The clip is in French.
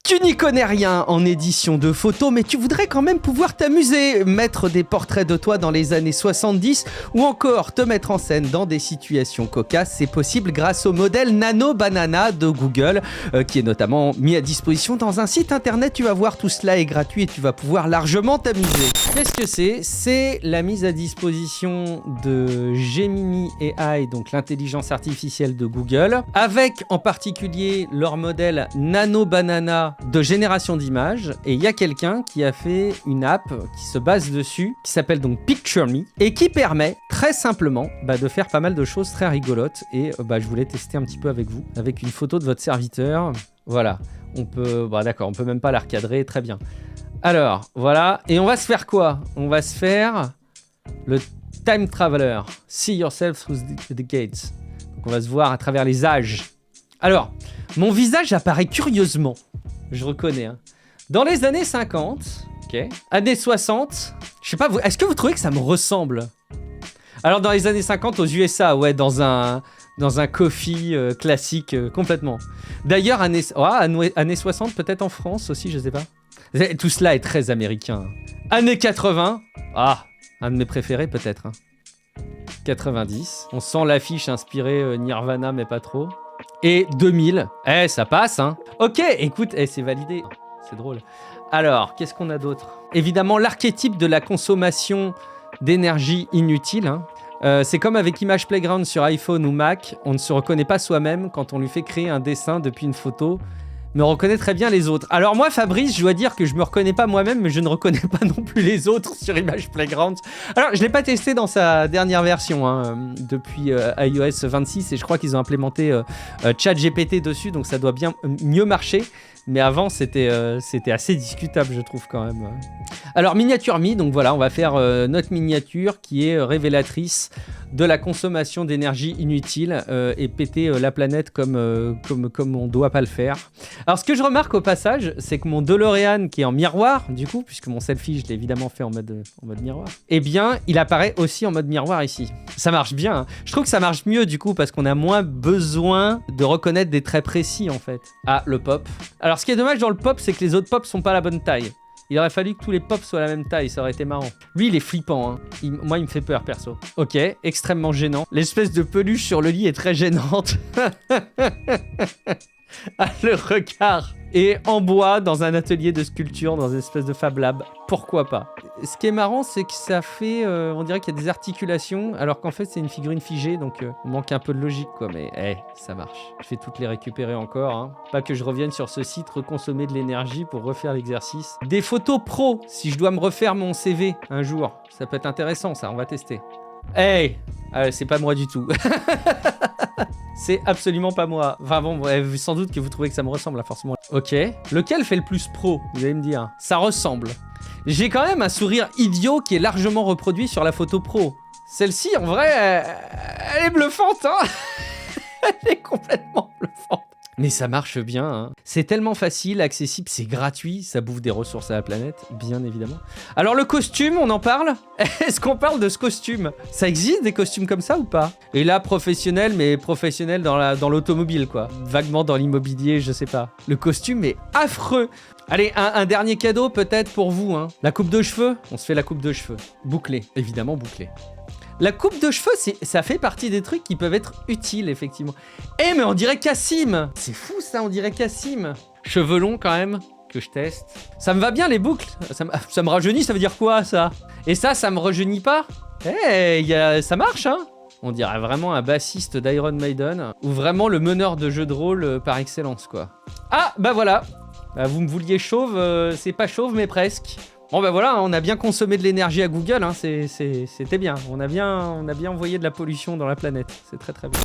Tu n'y connais rien en édition de photos, mais tu voudrais quand même pouvoir t'amuser, mettre des portraits de toi dans les années 70 ou encore te mettre en scène dans des situations cocasses. C'est possible grâce au modèle Nano Banana de Google, qui est notamment mis à disposition dans un site internet. Tu vas voir, tout cela est gratuit et tu vas pouvoir largement t'amuser. Qu'est-ce que c'est ? C'est la mise à disposition de Gemini AI, donc l'intelligence artificielle de Google, avec en particulier leur modèle Nano Banana de génération d'images, et il y a quelqu'un qui a fait une app qui se base dessus, qui s'appelle donc Picture Me, et qui permet très simplement de faire pas mal de choses très rigolotes, et je voulais tester un petit peu avec vous, avec une photo de votre serviteur. Voilà, on peut, d'accord, on peut même pas la recadrer, très bien. Alors, voilà, et on va se faire quoi ? On va se faire le Time Traveler, See Yourself Through the Gates. Donc on va se voir à travers les âges. Alors, mon visage apparaît curieusement. Je reconnais. Hein. Dans les années 50, années 60, je sais pas, est-ce que vous trouvez que ça me ressemble ? Alors dans les années 50 aux USA, ouais, dans un coffee classique complètement. D'ailleurs, années 60 peut-être en France aussi, je sais pas. Tout cela est très américain. Années 80, un de mes préférés peut-être. Hein. 90, on sent l'affiche inspirée Nirvana mais pas trop. Et 2000, ça passe, hein. Ok, écoute, c'est validé. C'est drôle. Alors, qu'est-ce qu'on a d'autre ? Évidemment, l'archétype de la consommation d'énergie inutile. Hein. C'est comme avec Image Playground sur iPhone ou Mac, on ne se reconnaît pas soi-même quand on lui fait créer un dessin depuis une photo, mais on reconnaît très bien les autres. Alors moi, Fabrice, je dois dire que je me reconnais pas moi-même, mais je ne reconnais pas non plus les autres sur Image Playground. Alors, je l'ai pas testé dans sa dernière version, hein, depuis iOS 26, et je crois qu'ils ont implémenté ChatGPT dessus, donc ça doit bien mieux marcher. Mais avant, c'était assez discutable, je trouve, quand même. Alors, Miniature Me, donc voilà, on va faire notre miniature qui est révélatrice de la consommation d'énergie inutile et péter la planète comme on doit pas le faire. Alors, ce que je remarque au passage, c'est que mon DeLorean, qui est en miroir, du coup, puisque mon selfie, je l'ai évidemment fait en mode miroir, eh bien, il apparaît aussi en mode miroir ici. Ça marche bien. Hein. Je trouve que ça marche mieux, du coup, parce qu'on a moins besoin de reconnaître des traits précis, en fait. Ah, le pop. Alors, ce qui est dommage dans le pop, c'est que les autres pops sont pas la bonne taille. Il aurait fallu que tous les pops soient la même taille, ça aurait été marrant. Lui, il est flippant, hein. Moi, il me fait peur, perso. Ok, extrêmement gênant. L'espèce de peluche sur le lit est très gênante. Ah, le regard. Et en bois, dans un atelier de sculpture, dans une espèce de Fab Lab. Pourquoi pas ? Ce qui est marrant, c'est que ça fait... on dirait qu'il y a des articulations, alors qu'en fait, c'est une figurine figée, donc on manque un peu de logique, quoi. Mais, ça marche. Je vais toutes les récupérer encore, hein. Pas que je revienne sur ce site, reconsommer de l'énergie pour refaire l'exercice. Des photos pro, si je dois me refaire mon CV un jour. Ça peut être intéressant, ça, on va tester. C'est pas moi du tout. C'est absolument pas moi. Enfin bon, sans doute que vous trouvez que ça me ressemble, là, forcément. Ok. Lequel fait le plus pro ? Vous allez me dire. Ça ressemble. J'ai quand même un sourire idiot qui est largement reproduit sur la photo pro. Celle-ci, en vrai, elle est bluffante, hein. Elle est complètement bluffante. Mais ça marche bien, hein. C'est tellement facile, accessible, c'est gratuit, ça bouffe des ressources à la planète, bien évidemment. Alors le costume, on en parle ? Est-ce qu'on parle de ce costume ? Ça existe des costumes comme ça ou pas ? Et là, professionnel, mais professionnel dans l'automobile, quoi. Vaguement dans l'immobilier, je sais pas. Le costume est affreux. Allez, un dernier cadeau peut-être pour vous, hein. La coupe de cheveux ? On se fait la coupe de cheveux. Bouclée, évidemment bouclée. La coupe de cheveux, ça fait partie des trucs qui peuvent être utiles, effectivement. Mais on dirait Cassim. C'est fou, ça, on dirait Cassim. Cheveux longs, quand même, que je teste. Ça me va bien, les boucles. Ça me rajeunit, ça veut dire quoi, ça ? Et ça me rajeunit pas ? Ça marche, hein ? On dirait vraiment un bassiste d'Iron Maiden. Ou vraiment le meneur de jeux de rôle par excellence, quoi. Ah, voilà. Vous me vouliez chauve, c'est pas chauve, mais presque. Bon voilà, on a bien consommé de l'énergie à Google, hein, c'était bien. On a bien envoyé de la pollution dans la planète. C'est très très bien.